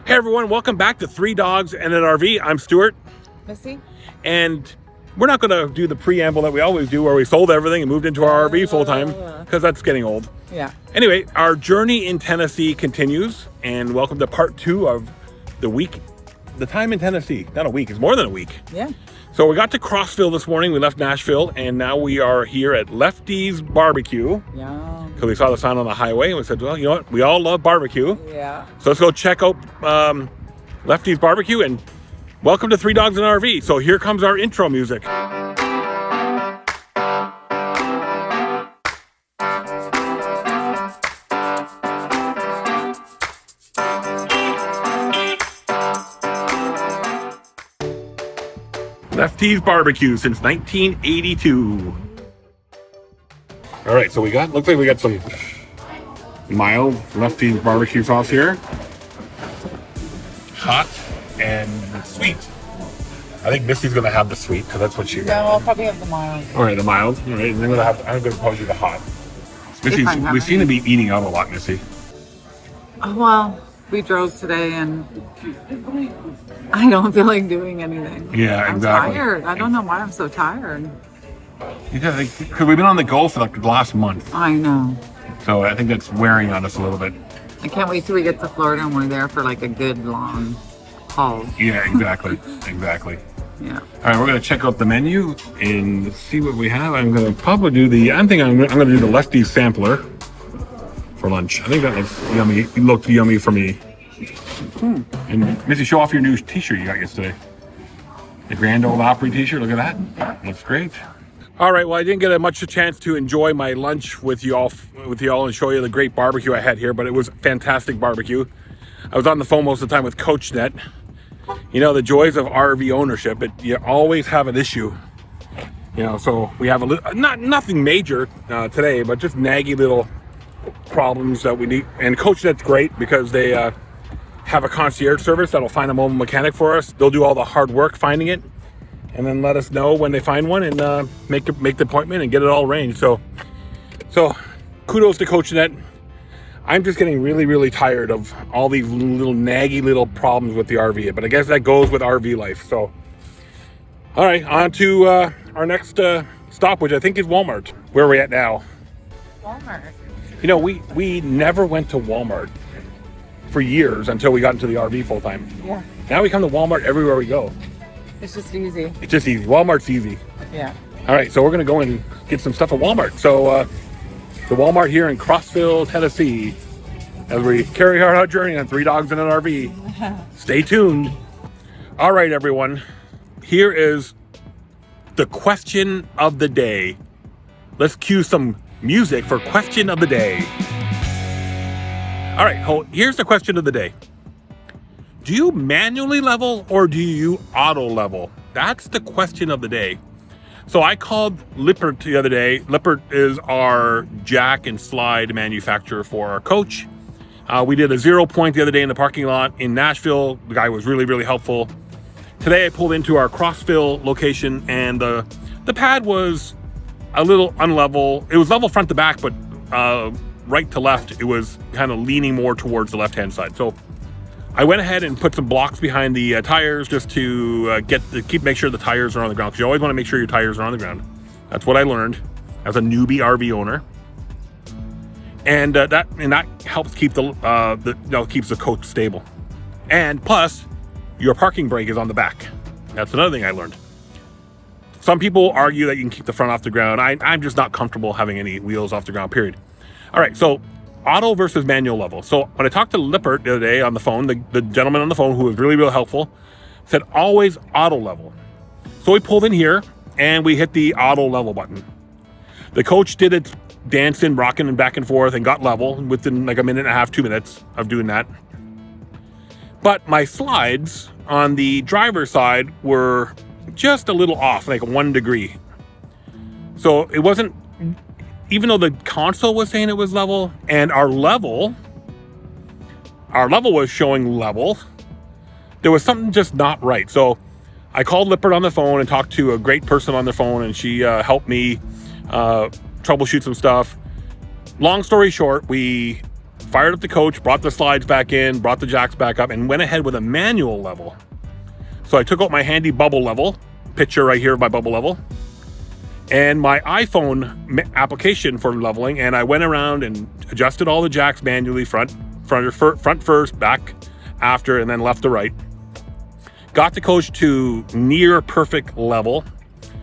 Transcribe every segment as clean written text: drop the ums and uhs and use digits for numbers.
Hey everyone, welcome back to Three Dogs and an RV. I'm Stuart. Missy. And we're not going to do the preamble that we always do where we sold everything and moved into our RV full time because that's getting old. Yeah. Anyway, our journey in Tennessee continues, and welcome to part 2 of the week. The time in Tennessee, not a week, it's more than a week. Yeah. So we got to Crossfield this morning. We left Nashville, and now we are here at Lefties BBQ. Yeah. Because we saw the sign on the highway, and we said, well, you know what? We all love barbecue. Yeah. So let's go check out Lefties BBQ, and welcome to Three Dogs in an RV. So here comes our intro music. Lefties BBQ since 1982. All right, so looks like we got some mild Lefties barbecue sauce here. Hot and sweet. I think Missy's gonna have the sweet because that's what she. No, I'll probably have the mild. All right, the mild. All right, and then I'm gonna probably do the hot. Missy, we seem to be eating out a lot, Missy. Oh, well, we drove today and I don't feel like doing anything. Yeah, exactly. I'm tired. I don't know why I'm so tired. Because we've been on the go for like the last month. I know. So I think that's wearing on us a little bit. I can't wait till we get to Florida and we're there for like a good long haul. Yeah, exactly. Exactly. Yeah. All right, we're gonna check out the menu and see what we have. I'm gonna probably do I'm gonna do the Lefties sampler for lunch. I think that looks yummy. It looked yummy for me. And Missy, show off your new T-shirt you got yesterday. The Grand Ole Opry T-shirt. Look at that. Looks great. All right. Well, I didn't get much a chance to enjoy my lunch with y'all and show you the great barbecue I had here, but it was fantastic barbecue. I was on the phone most of the time with Chestnut. You know, the joys of RV ownership. You always have an issue. You know, so we have nothing major today, but just naggy little problems that we need. And Chestnut's great because they have a concierge service that'll find a mobile mechanic for us. They'll do all the hard work finding it, and then let us know when they find one and make the appointment and get it all arranged. So kudos to Chestnut. I'm just getting really, really tired of all these little naggy little problems with the RV, but I guess that goes with RV life. So, all right, on to our next stop, which I think is Walmart. Where are we at now? Walmart. You know, we never went to Walmart for years until we got into the RV full time. Yeah. Now we come to Walmart everywhere we go. It's just easy. It's just easy. Walmart's easy. Yeah. All right, so we're going to go and get some stuff at Walmart. So the Walmart here in Crossville, Tennessee, as we carry our journey on Three Dogs in an RV. Stay tuned. All right, everyone. Here is the question of the day. Let's cue some music for question of the day. All right, here's the question of the day. Do you manually level or do you auto level? That's the question of the day. So I called Lippert the other day. Lippert is our jack and slide manufacturer for our coach. We did a 0 point the other day in the parking lot in Nashville. The guy was really, really helpful. Today I pulled into our Crossville location and the pad was a little unlevel. It was level front to back, but right to left, it was kind of leaning more towards the left-hand side. So I went ahead and put some blocks behind the tires just to make sure the tires are on the ground, because you always want to make sure your tires are on the ground. That's what I learned as a newbie RV owner, and that helps keep keeps the coach stable. And plus, your parking brake is on the back. That's another thing I learned. Some people argue that you can keep the front off the ground. I'm just not comfortable having any wheels off the ground. Period. All right, so auto versus manual level. So when I talked to Lippert the other day on the phone, the gentleman on the phone who was really, really helpful, said always auto level. So we pulled in here and we hit the auto level button. The coach did its dancing, rocking and back and forth and got level within like a minute and a half, 2 minutes of doing that. But my slides on the driver's side were just a little off, like 1 degree. So it wasn't, even though the console was saying it was level and our level was showing level, there was something just not right. So I called Lippert on the phone and talked to a great person on the phone, and she helped me troubleshoot some stuff. Long story short, we fired up the coach, brought the slides back in, brought the jacks back up, and went ahead with a manual level. So I took out my handy bubble level, picture right here of my bubble level, and my iPhone application for leveling, and I went around and adjusted all the jacks manually, front first, back after, and then left to right. Got the coach to near perfect level.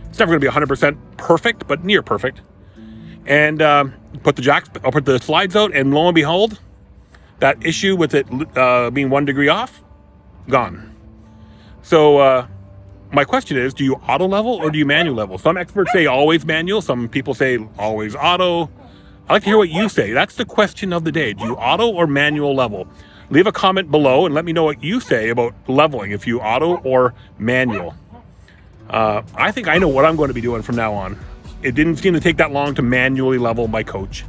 It's never going to be 100% perfect, but near perfect. And put the slides out, and lo and behold, that issue with it being 1 degree off, gone. So my question is, do you auto level or do you manual level? Some experts say always manual. Some people say always auto. I'd like to hear what you say. That's the question of the day. Do you auto or manual level? Leave a comment below and let me know what you say about leveling, if you auto or manual. I think I know what I'm going to be doing from now on. It didn't seem to take that long to manually level my coach.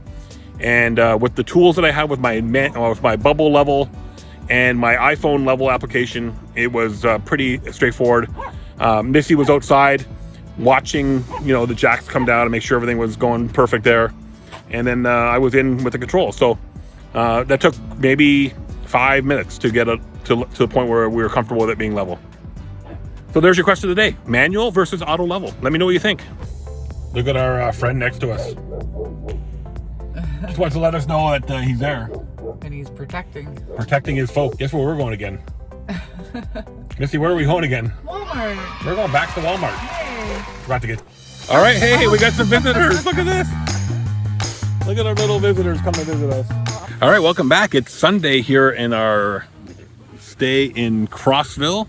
And with the tools that I have with my bubble level and my iPhone level application, it was pretty straightforward. Missy was outside watching, the jacks come down and make sure everything was going perfect there. And then I was in with the control. So that took maybe 5 minutes to get to the point where we were comfortable with it being level. So there's your question of the day: manual versus auto level. Let me know what you think. Look at our friend next to us. Just wants to let us know that he's there. And he's protecting his folk. Guess where we're going again? Missy, where are we going again? Walmart. We're going back to Walmart. Hey. Forgot to get. All right, hey, we got some visitors. Look at this. Look at our little visitors come to visit us. All right, welcome back. It's Sunday here in our stay in Crossville.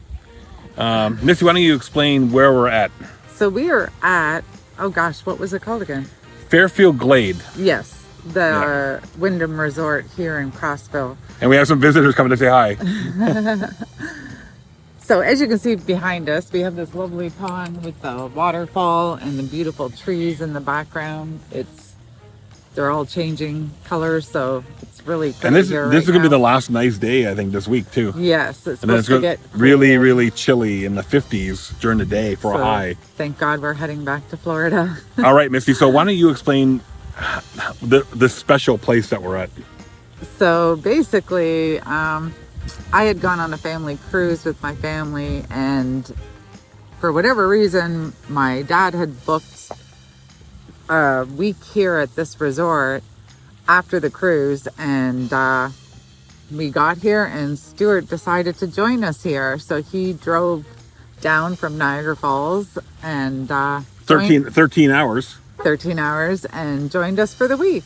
Missy, why don't you explain where we're at? So we are at, oh gosh, what was it called again? Fairfield Glade. Yes, the Wyndham Resort here in Crossville. And we have some visitors coming to say hi. So as you can see behind us, we have this lovely pond with the waterfall and the beautiful trees in the background. They're all changing colors, so it's really pretty. And this here is going to be the now. last nice day, I think, this week too. Yes, it's And then supposed to get really, cool. really chilly in the 50s during the day for a high. Thank God we're heading back to Florida. All right, Misty. So why don't you explain the special place that we're at? So basically, I had gone on a family cruise with my family, and for whatever reason, my dad had booked a week here at this resort after the cruise, and we got here and Stuart decided to join us here. So he drove down from Niagara Falls and 13 hours. 13 hours and joined us for the week.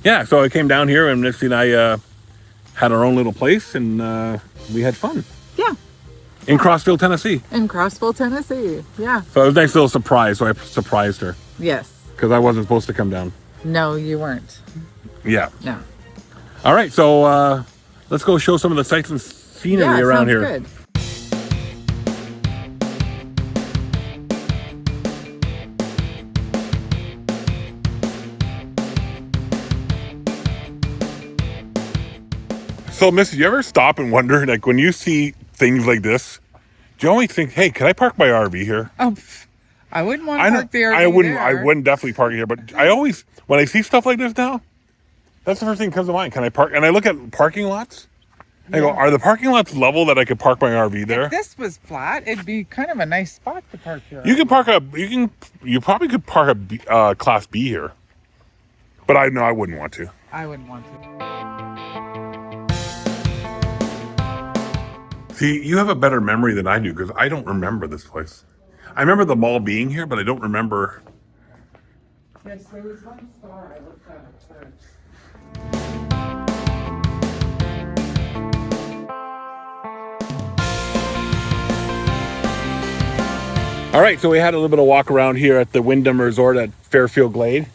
Yeah, so I came down here and Misty and I had our own little place, and we had fun. Yeah. In Crossville, Tennessee. In Crossville, Tennessee. Yeah. So it was a nice little surprise. So I surprised her. Yes. Because I wasn't supposed to come down. No, you weren't. Yeah. No. All right, so let's go show some of the sights and scenery around here. Good. So, Missy, you ever stop and wonder, like, when you see things like this, do you always think, hey, can I park my RV here? Oh, I wouldn't want to park the RV there. I wouldn't definitely park it here, but I always, when I see stuff like this now, that's the first thing that comes to mind. Can I park? And I look at parking lots. I go, are the parking lots level that I could park my RV there? If this was flat, it'd be kind of a nice spot to park here. You probably could park a Class B here. But I wouldn't want to. I wouldn't want to. See, you have a better memory than I do, because I don't remember this place. I remember the mall being here, but I don't remember. Yes, there was one store I looked at first. All right, so we had a little bit of walk around here at the Wyndham Resort at Fairfield Glade.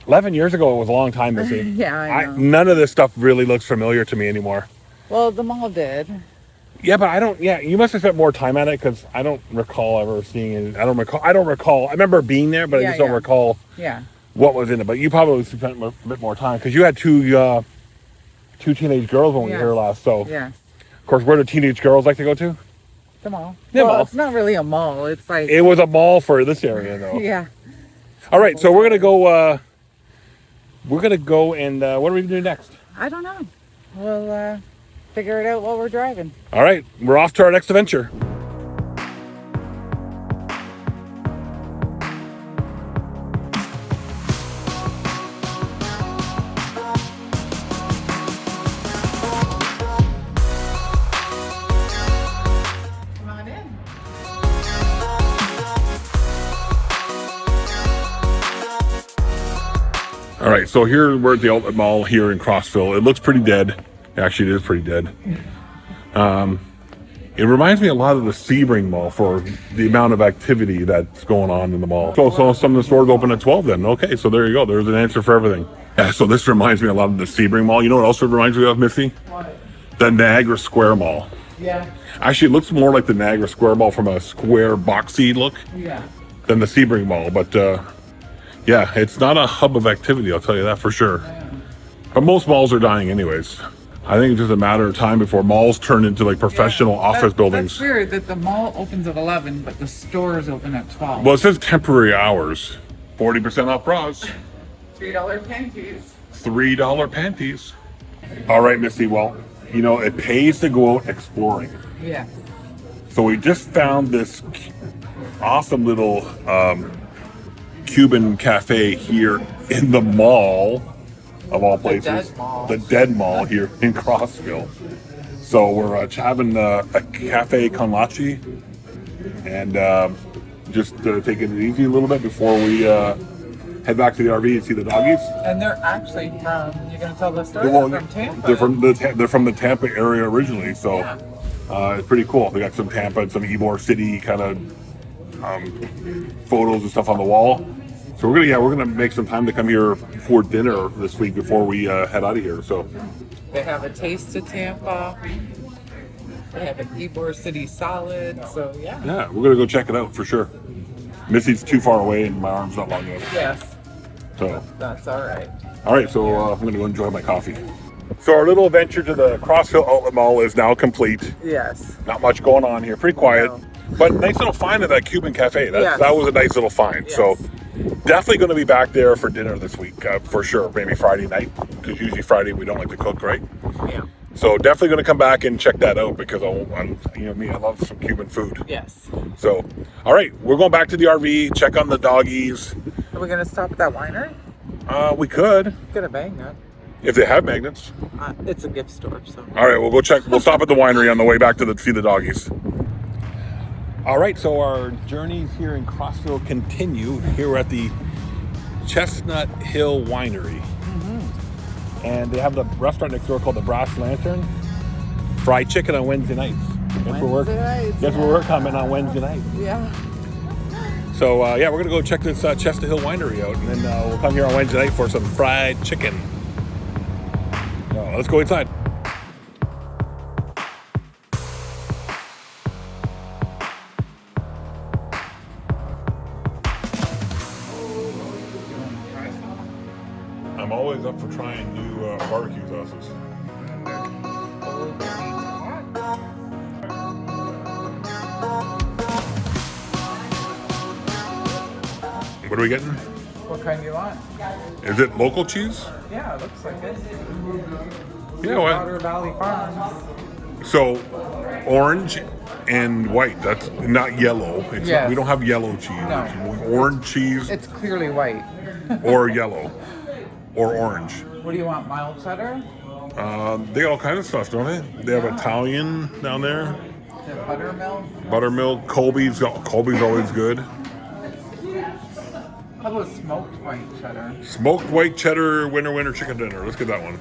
11 years ago, it was a long time, Missy. Yeah, I know. None of this stuff really looks familiar to me anymore. Well, the mall did. Yeah, but I don't. Yeah, you must have spent more time at it, because I don't recall ever seeing it. I don't recall. I remember being there, but I just don't recall. Yeah. What was in it? But you probably spent a bit more time, because you had two teenage girls when we were here last. So yes. Of course, where do teenage girls like to go to? The mall. The well, mall. It's not really a mall. It's like It was a mall for this area, though. yeah. All right, so we're gonna go. And what are we gonna do next? I don't know. We'll figure it out while we're driving. All right, we're off to our next adventure. Come on in. All right, so here we're at the outlet mall here in Crossville. It looks pretty dead. Actually, it is pretty dead. It reminds me a lot of the Sebring Mall for the amount of activity that's going on in the mall. So some of the stores open at 12 then. Okay, so there you go. There's an answer for everything. Yeah, so this reminds me a lot of the Sebring Mall. You know what else it reminds me of, Missy? What? The Niagara Square Mall. Yeah. Actually, it looks more like the Niagara Square Mall from a square boxy look Yeah. than the Sebring Mall. But yeah, it's not a hub of activity, I'll tell you that for sure. But most malls are dying anyways. I think it's just a matter of time before malls turn into like professional office buildings. That's weird that the mall opens at 11, but the stores open at 12. Well, it says temporary hours. 40% off bras. $3 panties. $3 panties. All right, Missy. Well, you know, it pays to go out exploring. Yeah. So we just found this awesome little Cuban Cafe here in the mall, of all places. The Dead Mall here in Crossfield. So we're having a cafe con leche and just taking it easy a little bit before we head back to the RV and see the doggies. And they're actually from, you're going to tell the story? Well, They're from Tampa. They're from the Tampa area originally, so Yeah. it's pretty cool. They got some Tampa and some Ybor City kind of photos and stuff on the wall. So we're gonna make some time to come here for dinner this week before we head out of here. So They have a taste of Tampa. They have an Ybor City salad. So yeah. yeah, we're gonna go check it out for sure. Missy's too far away and my arm's not long enough. Yes. So That's all right. all right, so I'm gonna go enjoy my coffee. So our little adventure to the Crossville Outlet Mall is now complete. Yes. Not much going on here, pretty quiet. No. But nice little find at that Cuban Cafe. Yes. That was a nice little find. Yes. So definitely going to be back there for dinner this week for sure. Maybe Friday night, because usually Friday we don't like to cook, right? Yeah. So definitely going to come back and check that out because I'm you know me, I love some Cuban food. Yes. So all right, we're going back to the RV, check on the doggies. Are we going to stop at that winery? We could Get a magnet. if they have magnets. It's a gift store, so. All right, we'll go check. We'll stop at the winery on the way back to see the doggies. All right, so our journeys here in Crossville continue. Here we're at the Chestnut Hill Winery. And they have the restaurant next door called the Brass Lantern. Fried chicken on Wednesday nights. Guess where we're coming on Wednesday night. Yeah. So yeah, we're gonna go check this Chestnut Hill Winery out, and then we'll come here on Wednesday night for some fried chicken. So let's go inside. I'm always up for trying new barbecue sauces. What are we getting? What kind do you want? Is it local cheese? Yeah, it looks like it. Yeah, what? Water Valley Farms. So, orange and white. That's not yellow. Yes. We don't have yellow cheese. No. Orange cheese It's clearly white. or yellow or orange. What do you want, mild cheddar? They got all kinds of stuff, don't they? They have Italian down there. The buttermilk? Buttermilk. Colby's always good. How about smoked white cheddar? Smoked white cheddar winter chicken dinner. Let's get that one.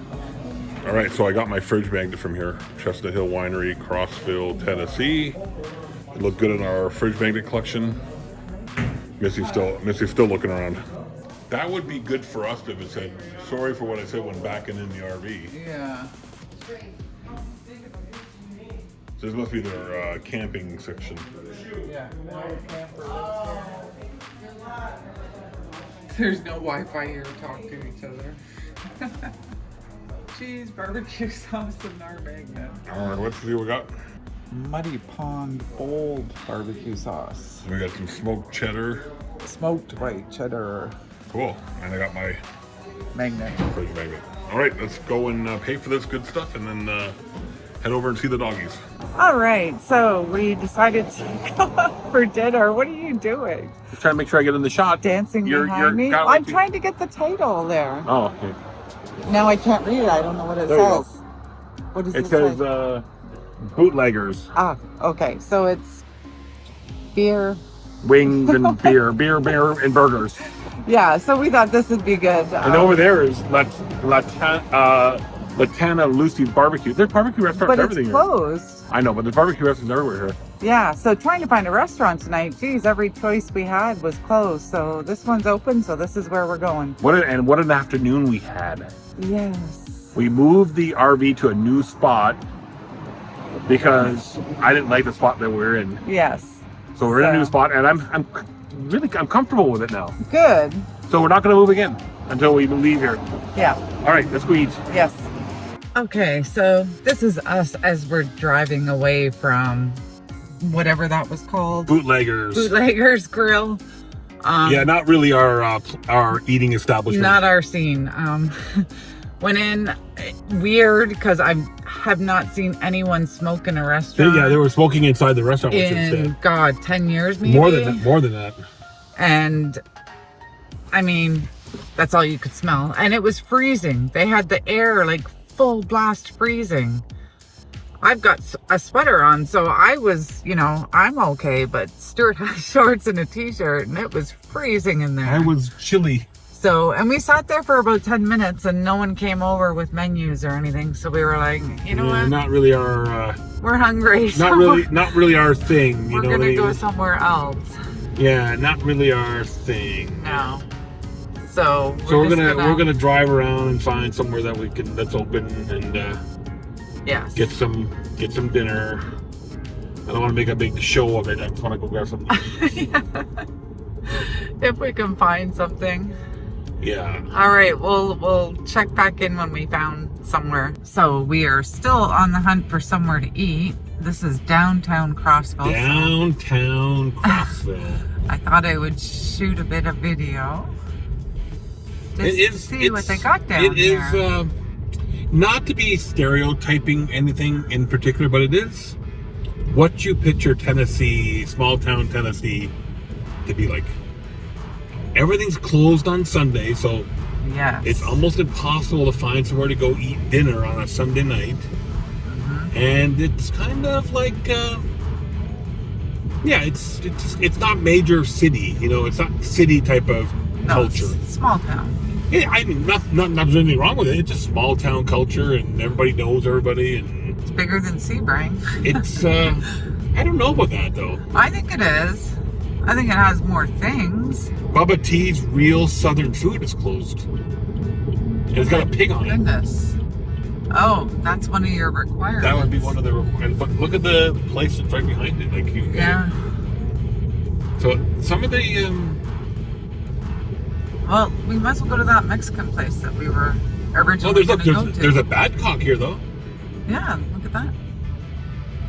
All right, so I got my fridge magnet from here. Chestnut Hill Winery, Crossfield, Tennessee. It looked good in our fridge magnet collection. Missy's still looking around. That would be good for us if it said, sorry for what I said when backing in the RV. Yeah. So this must be their camping section. Yeah. No camper. There's no Wi-Fi here to talk to each other. Cheese, barbecue sauce, and our magnet. All right, let's see what we got. Muddy Pond Bold barbecue sauce. We got some smoked cheddar. Smoked white cheddar Cool. And I got my magnet. fridge magnet. All right, let's go and pay for this good stuff and then head over and see the doggies. All right, so we decided to go out for dinner. What are you doing? Just trying to make sure I get in the shot. Dancing behind me? I'm trying to get the title there. Oh, okay. Now I can't read it. I don't know what it There you says. What does It says bootleggers. Ah, okay. So it's beer. Wings and beer and burgers. Yeah, so we thought this would be good. And over there is Latana Lucy's Barbecue. There's barbecue restaurants but everything it's here. closed. I know, but there's barbecue restaurants everywhere here. Yeah, so trying to find a restaurant tonight. Geez, every choice we had was closed. So this one's open, so this is where we're going. What an afternoon we had. Yes. We moved the RV to a new spot because I didn't like the spot that we're in. Yes. So we're in a new spot, and I'm really comfortable with it now. Good. So we're not going to move again until we leave here. Yeah. All right, let's go eat. Yes. Okay, so this is us as we're driving away from whatever that was called. Bootleggers Grill. Yeah, not really our eating establishment. Not our scene. Went in weird because I have not seen anyone smoke in a restaurant. Yeah, they were smoking inside the restaurant. In God, 10 years maybe. More than that. And I mean, that's all you could smell. And it was freezing. They had the air like full blast freezing. I've got a sweater on, so I was, I'm okay. But Stuart had shorts and a t-shirt, and it was freezing in there. I was chilly. So, and we sat there for about 10 minutes and no one came over with menus or anything. So we were like, you know what? Not really our... we're hungry. Not really our thing. We're going to go somewhere else. Yeah, not really our thing. No. So we're gonna drive around and find somewhere that's open and yes, get some dinner. I don't want to make a big show of it. I just want to go grab something. Yeah. If we can find something. Yeah. All right, we'll check back in when we found somewhere. So we are still on the hunt for somewhere to eat. This is downtown Crossville. Downtown Crossville. I thought I would shoot a bit of video. Just to see what they got down here. It is not to be stereotyping anything in particular, but it is what you picture Tennessee, small town Tennessee, to be like. Everything's closed on Sunday, so yes, it's almost impossible to find somewhere to go eat dinner on a Sunday night. Mm-hmm. And it's kind of like, it's not major city, it's not city type of culture. It's small town. Yeah, I mean, not there's anything wrong with it. It's just small town culture, and everybody knows everybody, and it's bigger than Sebring. It's I don't know about that though. I think it is. I think it has more things. Bubba T's Real Southern Food is closed. And it's got a pig on it. Goodness. Oh, that's one of your requirements. That would be one of the requirements. But look at the place that's right behind it. Like yeah. So some of the well, we might as well go to that Mexican place that we were originally going to go to. There's a Badcock here though. Yeah, look at that.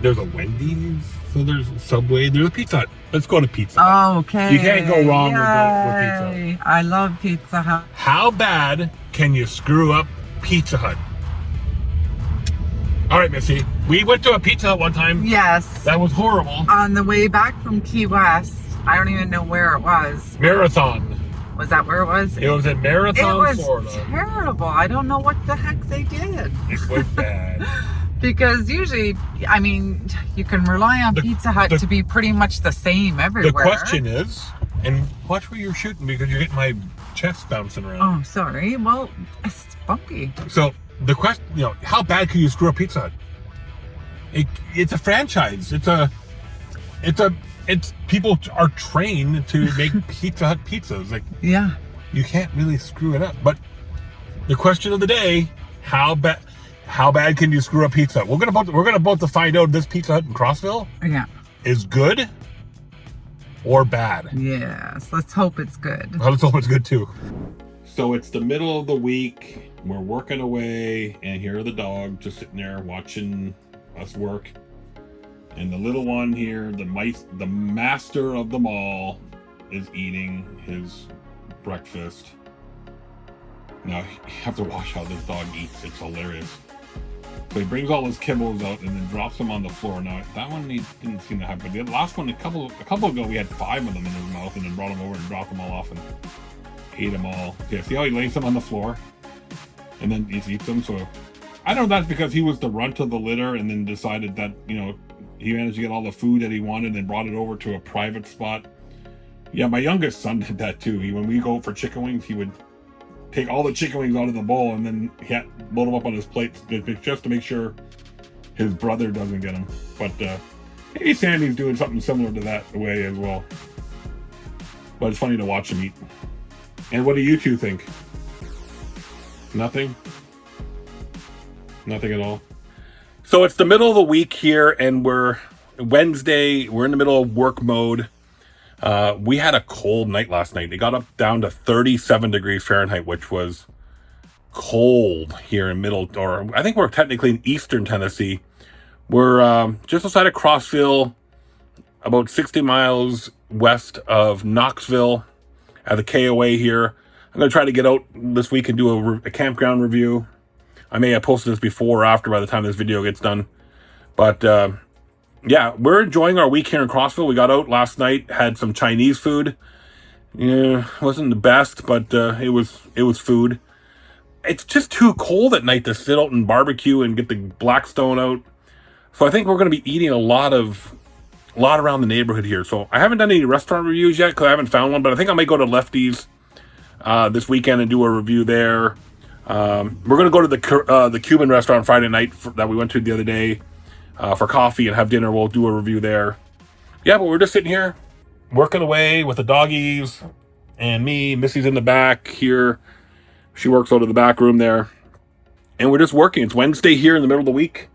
There's a Wendy's. So there's Subway. There's a Pizza Hut. Let's go to Pizza Hut. Oh, okay. You can't go wrong with Pizza Hut. I love Pizza Hut. How bad can you screw up Pizza Hut? All right, Missy. We went to a Pizza Hut one time. Yes. That was horrible. On the way back from Key West, I don't even know where it was. Marathon. Was that where it was? It was in Marathon, Florida. It was terrible. I don't know what the heck they did. It was bad. Because usually, I mean, you can rely on Pizza Hut to be pretty much the same everywhere. The question is, and watch where you're shooting because you're getting my chest bouncing around. Oh, sorry. Well, it's funky. So the question, how bad can you screw up Pizza Hut? It's a franchise. It's people are trained to make Pizza Hut pizzas. Like, yeah, you can't really screw it up. But the question of the day: how bad can you screw up Pizza Hut? We're gonna both find out if this Pizza Hut in Crossville is good or bad. Yes, let's hope it's good. Well, let's hope it's good too. So it's the middle of the week. We're working away, and here are the dogs just sitting there watching us work. And the little one here, the master of them all, is eating his breakfast. Now, you have to watch how this dog eats. It's hilarious. So he brings all his kibbles out and then drops them on the floor. Now, that one he didn't seem to have, but the last one, a couple ago, we had 5 of them in his mouth and then brought them over and dropped them all off and ate them all. Yeah, see how he lays them on the floor and then he eats them? So I don't know if that's because he was the runt of the litter and then decided that, you know, he managed to get all the food that he wanted and brought it over to a private spot. Yeah, my youngest son did that too. When we go for chicken wings, he would take all the chicken wings out of the bowl and then he had load them up on his plate just to make sure his brother doesn't get them. But maybe Sammy's doing something similar to that way as well. But it's funny to watch him eat. And what do you two think? Nothing? Nothing at all? So it's the middle of the week here and we're Wednesday. We're in the middle of work mode. We had a cold night last night. It got up down to 37 degrees Fahrenheit, which was cold here in middle, or I think we're technically in eastern Tennessee. We're just outside of Crossville, about 60 miles west of Knoxville at the KOA here. I'm going to try to get out this week and do a campground review. I may have posted this before or after by the time this video gets done. But yeah, we're enjoying our week here in Crossville. We got out last night, had some Chinese food. Yeah, wasn't the best, but it was food. It's just too cold at night to sit out and barbecue and get the Blackstone out. So I think we're going to be eating a lot around the neighborhood here. So I haven't done any restaurant reviews yet because I haven't found one, but I think I might go to Lefties this weekend and do a review there. We're going to go to the Cuban restaurant Friday night that we went to the other day for coffee and have dinner. We'll do a review there. Yeah, but we're just sitting here working away with the doggies and me. Missy's in the back here. She works out of the back room there. And we're just working. It's Wednesday here in the middle of the week.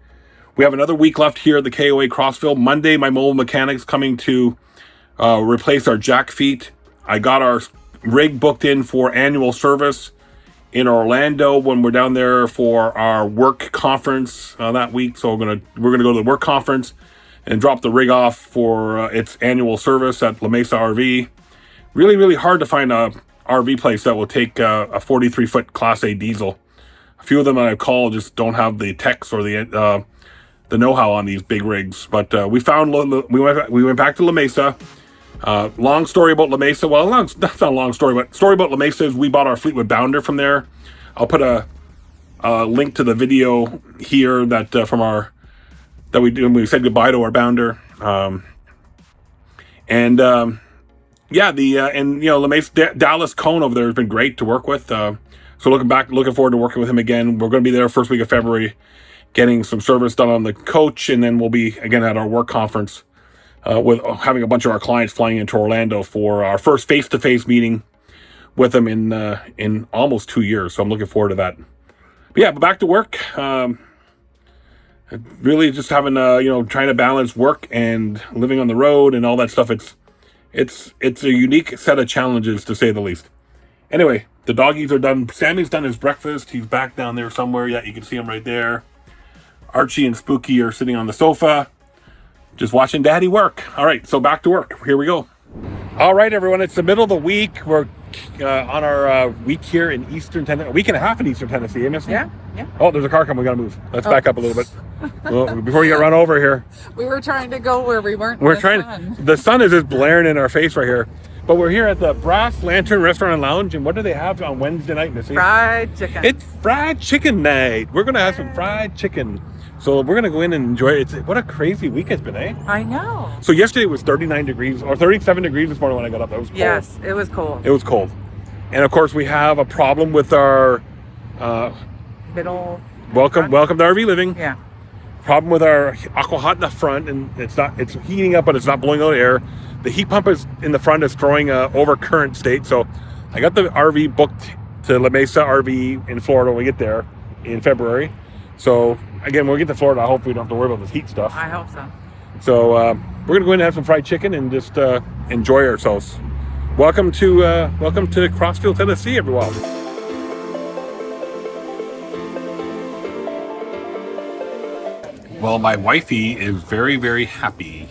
We have another week left here at the KOA Crossfield. Monday, my mobile mechanic's coming to replace our jack feet. I got our rig booked in for annual service in Orlando when we're down there for our work conference that week. So we're gonna go to the work conference and drop the rig off for its annual service at La Mesa RV. Really, really hard to find a RV place that will take a 43-foot Class A diesel. A few of them I've called just don't have the techs or the know-how on these big rigs. But we went back to La Mesa. Long story about La Mesa. Well, that's not a long story, but story about La Mesa is we bought our Fleetwood Bounder from there. I'll put a link to the video here that we said goodbye to our Bounder. La Mesa, Dallas Cone over there has been great to work with. So looking forward to working with him again. We're going to be there first week of February, getting some service done on the coach, and then we'll be again at our work conference with having a bunch of our clients flying into Orlando for our first face-to-face meeting with them in almost 2 years. So I'm looking forward to that. But back to work. Really just having trying to balance work and living on the road and all that stuff. It's a unique set of challenges, to say the least. Anyway, the doggies are done. Sammy's done his breakfast. He's back down there somewhere. Yeah, you can see him right there. Archie and Spookie are sitting on the sofa, just watching Daddy work. All right, so back to work. Here we go. All right, everyone. It's the middle of the week. We're on our week here in Eastern Tennessee. A week and a half in Eastern Tennessee, Missy? Yeah. Oh, there's a car coming. We got to move. Let's back up a little bit. Well, before you get run over here. We were trying to go where we weren't. The sun is just blaring in our face right here. But we're here at the Brass Lantern Restaurant and Lounge. And what do they have on Wednesday night, Missy? Fried chicken. It's fried chicken night. We're going to have some fried chicken. So we're going to go in and enjoy it. What a crazy week it's been, eh? I know. So yesterday was 39 degrees or 37 degrees this morning when I got up. That was cold. Yes, it was cold. It was cold. And of course we have a problem with our middle. Welcome to RV living. Yeah. Problem with our aqua hot in the front, and it's heating up, but it's not blowing out air. The heat pump is in the front is throwing over current state. So I got the RV booked to La Mesa RV in Florida when we get there in February. So again, when we get to Florida, I hope we don't have to worry about this heat stuff. I hope so. So we're gonna go in and have some fried chicken and just enjoy ourselves. Welcome to Crossfield, Tennessee, everyone. Well, my wifey is very, very happy.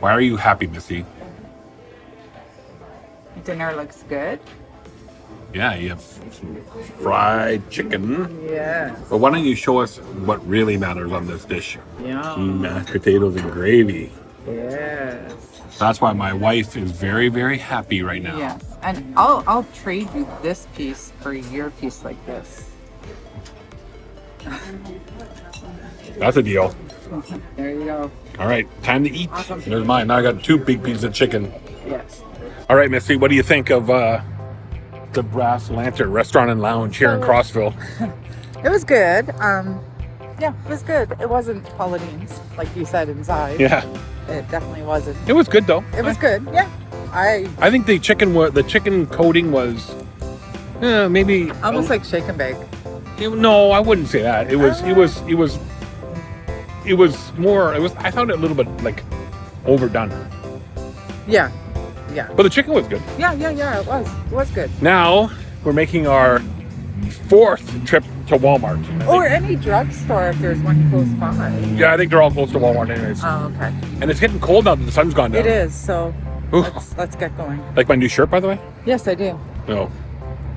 Why are you happy, Missy? Dinner looks good. Yeah, you have some fried chicken. Yes. But why don't you show us what really matters on this dish? Yum. Mashed potatoes and gravy. Yes. That's why my wife is very, very happy right now. Yes. And I'll trade you this piece for your piece like this. That's a deal. There you go. All right, time to eat. Awesome. There's mine. Now I got 2 big pieces of chicken. Yes. All right, Missy, what do you think of the Brass Lantern Restaurant and Lounge here in Crossville? It was good. Yeah, it was good. It wasn't Pauline's, like you said, inside. Yeah. It definitely wasn't. It was good though. It was good. Yeah. I think the chicken coating was maybe Almost like shake and bake. No, I wouldn't say that. It was more. I found it a little bit like overdone. Yeah. Yeah. But the chicken was good. Yeah. It was. It was good. Now we're making our 4th trip to Walmart. Or any drugstore if there's one close by. Yeah, I think they're all close to Walmart anyways. Oh, okay. And it's getting cold now that the sun's gone down. It is. So Ooh. let's get going. Like my new shirt, by the way? Yes, I do. No.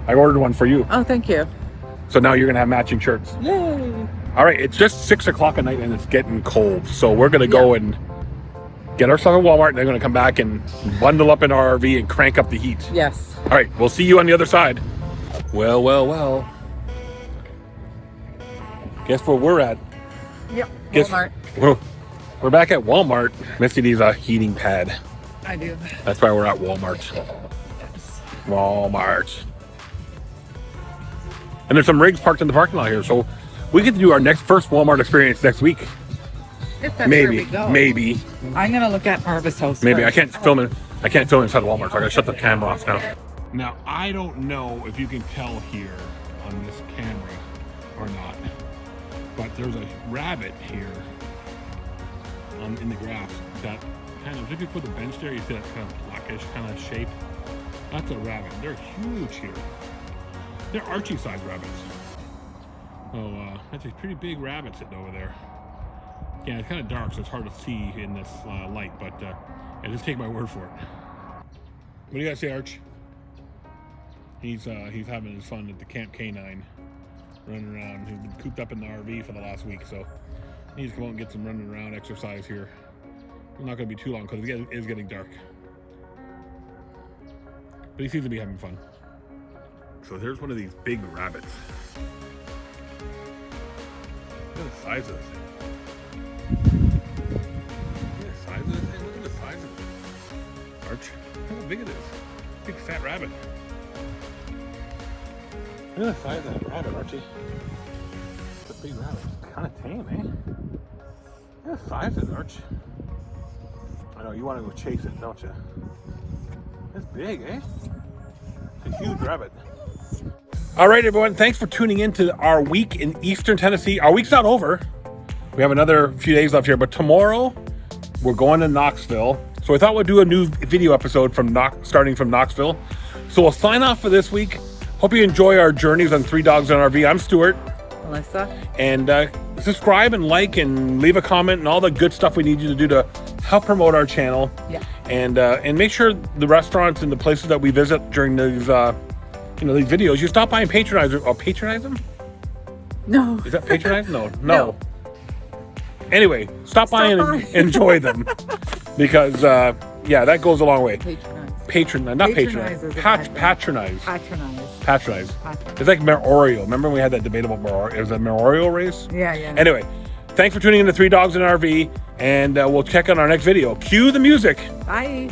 I ordered one for you. Oh, thank you. So now you're going to have matching shirts. Yay. All right, it's just 6 o'clock at night and it's getting cold. So we're going to go and get our stuff at Walmart and they're going to come back and bundle up in our RV and crank up the heat. Yes. All right, we'll see you on the other side. Well. Guess where we're at? Yep. Guess Walmart. We're back at Walmart. Missy needs a heating pad. I do. That's why we're at Walmart. Yes. Walmart. And there's some rigs parked in the parking lot here, so we get to do our first Walmart experience next week. If that's Maybe, where we go. maybe. I'm gonna look at Harvest House. Maybe first. I can't film it. I can't film inside Walmart, so I gotta shut the camera off now. Now I don't know if you can tell here on this camera or not, but there's a rabbit here in the grass that kind of, if you put the bench there, you see that kind of blackish kind of shape. That's a rabbit. They're huge here. They're Archie-sized rabbits. Oh, that's a pretty big rabbit sitting over there. Yeah, it's kind of dark, so it's hard to see in this light, but yeah, just take my word for it. What do you guys say, Arch? He's having his fun at the Camp K9, running around. He's been cooped up in the RV for the last week, so he needs to come out and get some running around exercise here. It's not going to be too long because it is getting dark. But he seems to be having fun. So here's one of these big rabbits. Look at the size of this thing. Look at the size of this thing. Look at the size of it. Arch, look how big it is. Big fat rabbit. Look at the size of that rabbit, Archie. It's a big rabbit. It's kind of tame, eh? Look at the size of it, Arch. I know, you want to go chase it, don't you? It's big, eh? It's a huge rabbit. All right, everyone. Thanks for tuning in to our week in Eastern Tennessee. Our week's not over. We have another few days left here, but tomorrow we're going to Knoxville. So I thought we'd do a new video episode starting from Knoxville. So we'll sign off for this week. Hope you enjoy our journeys on 3 Dogs in an RV. I'm Stuart. Melissa. And subscribe and like and leave a comment and all the good stuff we need you to do to help promote our channel. Yeah. And make sure the restaurants and the places that we visit during these these videos, you stop by and patronize them. No. Is that patronize? No. Anyway, stop by and enjoy them because that goes a long way. Patronize. It's like Oreo. Remember when we had that debate about Oreo? It was a Oreo race. Yeah. Anyway, thanks for tuning in to 3 Dogs in an RV, and we'll check on our next video. Cue the music. Bye.